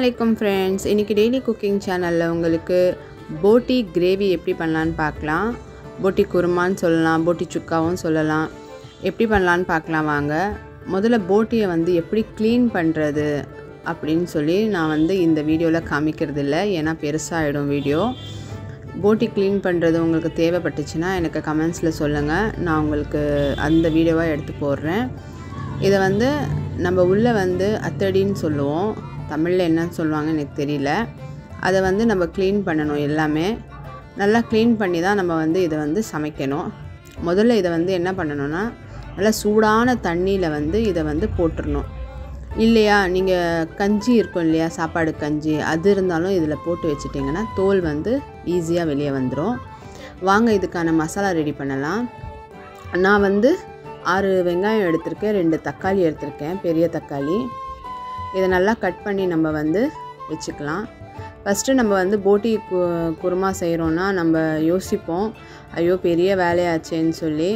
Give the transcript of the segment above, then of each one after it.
Assalamualaikum friends. இன்னைக்கு daily cooking சேனல்ல உங்களுக்கு போட்டி கிரேவி எப்படி பண்ணலாம்னு பார்க்கலாம். போட்டி குருமான்னு சொல்லலாம், போட்டி சுக்காவும் சொல்லலாம். எப்படி பண்ணலாம்னு பார்க்கலாம் வாங்க. முதல்ல போட்டியை எப்படி க்ளீன் பண்ணுறது அப்படின்னு சொல்லி நான் இந்த வீடியோவில் காமிக்கிறது இல்லை, ஏன்னா பெருசாகிடும் வீடியோ. போட்டி க்ளீன் பண்ணுறது உங்களுக்கு தேவைப்பட்டுச்சுன்னா எனக்கு கமெண்ட்ஸில் சொல்லுங்கள், நான் உங்களுக்கு அந்த வீடியோவாக எடுத்து போடுறேன். இதை நம்ம உள்ளே அத்தடின்னு சொல்லுவோம், தமிழில் என்னன்னு சொல்லுவாங்க எனக்கு தெரியல. அதை நம்ம க்ளீன் பண்ணணும், எல்லாமே நல்லா க்ளீன் பண்ணி தான் நம்ம இதை சமைக்கணும். முதல்ல இதை என்ன பண்ணணும்னா, நல்லா சூடான தண்ணியில் இதை போட்டுடணும். இல்லையா நீங்கள் கஞ்சி இருக்கும் இல்லையா, சாப்பாடு கஞ்சி, அது இருந்தாலும் இதில் போட்டு வச்சிட்டிங்கன்னா தோல் ஈஸியாக வெளியே வந்துடும். வாங்க இதுக்கான மசாலா ரெடி பண்ணலாம். நான் 6 வெங்காயம் எடுத்திருக்கேன், 2 தக்காளி எடுத்திருக்கேன், பெரிய தக்காளி. இதை நல்லா கட் பண்ணி நம்ம வச்சுக்கலாம். ஃபஸ்ட்டு நம்ம போட்டி குருமா செய்கிறோன்னா நம்ம யோசிப்போம், ஐயோ பெரிய வேலையாச்சேன்னு சொல்லி.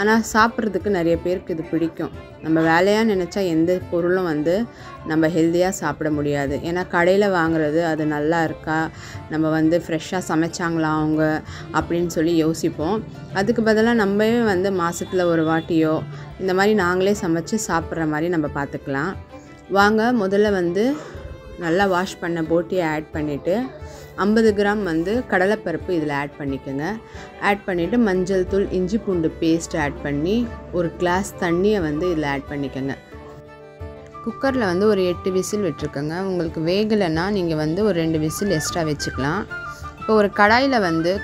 ஆனால் சாப்பிட்றதுக்கு நிறைய பேருக்கு இது பிடிக்கும். நம்ம வேலையாக நினச்சா எந்த பொருளும் நம்ம ஹெல்த்தியாக சாப்பிட முடியாது. ஏன்னா கடையில் வாங்குறது அது நல்லா இருக்கா, நம்ம ஃப்ரெஷ்ஷாக சமைச்சாங்களா அவங்க அப்படின்னு சொல்லி யோசிப்போம். அதுக்கு பதிலாக நம்மவே மாதத்தில் ஒரு வாட்டியோ இந்த மாதிரி நாங்களே சமைச்சு சாப்பிட்ற மாதிரி நம்ம பார்த்துக்கலாம். வாங்க முதல்ல நல்லா வாஷ் பண்ண போட்டியை ஆட் பண்ணிவிட்டு 50 கிராம் கடலைப்பருப்பு இதில் ஆட் பண்ணிக்கோங்க. ஆட் பண்ணிவிட்டு மஞ்சள் தூள், இஞ்சி பூண்டு பேஸ்ட் ஆட் பண்ணி ஒரு கிளாஸ் தண்ணியை இதில் ஆட் பண்ணிக்கோங்க. குக்கரில் ஒரு 8 விசில் விட்டுருக்கோங்க. உங்களுக்கு வேகலைன்னா நீங்கள் ஒரு 2 விசில் எக்ஸ்ட்ரா வச்சுக்கலாம். இப்போ ஒரு கடாயில்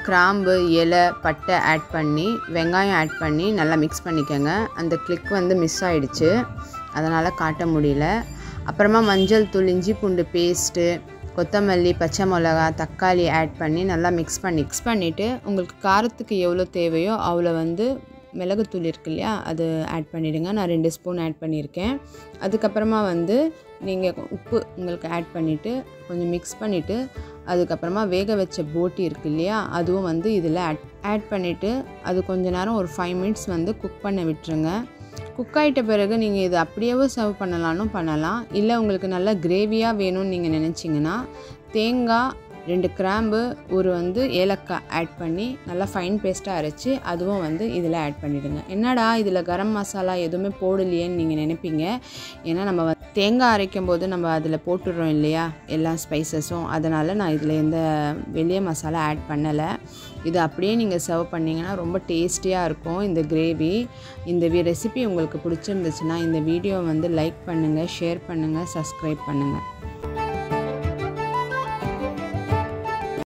கிராம்பு, இலை, பட்டை ஆட் பண்ணி வெங்காயம் ஆட் பண்ணி நல்லா மிக்ஸ் பண்ணிக்கோங்க. அந்த கிளிக் மிஸ் ஆகிடுச்சு, அதனால் காட்ட முடியல. அப்புறமா மஞ்சள் தூள், இஞ்சி பூண்டு பேஸ்ட்டு, கொத்தமல்லி, பச்சை மிளகா, தக்காளி ஆட் பண்ணி நல்லா மிக்ஸ் பண்ணிவிட்டு உங்களுக்கு காரத்துக்கு எவ்வளோ தேவையோ அவ்வளோ மிளகுத்தூள் இருக்கு இல்லையா, அது ஆட் பண்ணிவிடுங்க. நான் 2 ஸ்பூன் ஆட் பண்ணியிருக்கேன். அதுக்கப்புறமா நீங்கள் உப்பு உங்களுக்கு ஆட் பண்ணிவிட்டு கொஞ்சம் மிக்ஸ் பண்ணிவிட்டு அதுக்கப்புறமா வேக வச்ச போட்டி இருக்குது இல்லையா, அதுவும் இதில் ஆட் பண்ணிவிட்டு அது கொஞ்சம் நேரம் ஒரு 5 மினிட்ஸ் குக் பண்ண விட்டுருங்க. குக் ஆகிட்ட பிறகு நீங்கள் இது அப்படியே சர்வ் பண்ணலாம். இல்லை உங்களுக்கு நல்லா கிரேவியாக வேணும்னு நீங்கள் நினச்சிங்கன்னா தேங்காய், 2 கிராம்பு, ஒரு ஏலக்காய் ஆட் பண்ணி நல்லா ஃபைன் பேஸ்ட்டாக அரைச்சி அதுவும் இதில் ஆட் பண்ணிவிடுங்க. என்னடா இதில் கரம் மசாலா எதுவுமே போடலையேன்னு நீங்கள் நினைப்பீங்க. ஏன்னா நம்ம தேங்காய் அரைக்கும் போது நம்ம அதில் போட்டுடுறோம் இல்லையா எல்லா ஸ்பைசஸும், அதனால் நான் இதில் எந்த வெளியே மசாலா ஆட் பண்ணலை. இது அப்படியே நீங்கள் சர்வ் பண்ணிங்கன்னா ரொம்ப டேஸ்டியாக இருக்கும் இந்த கிரேவி. இந்த ரெசிபி உங்களுக்கு பிடிச்சிருந்துச்சுன்னா இந்த வீடியோ லைக் பண்ணுங்கள், ஷேர் பண்ணுங்கள், சப்ஸ்கிரைப் பண்ணுங்கள்.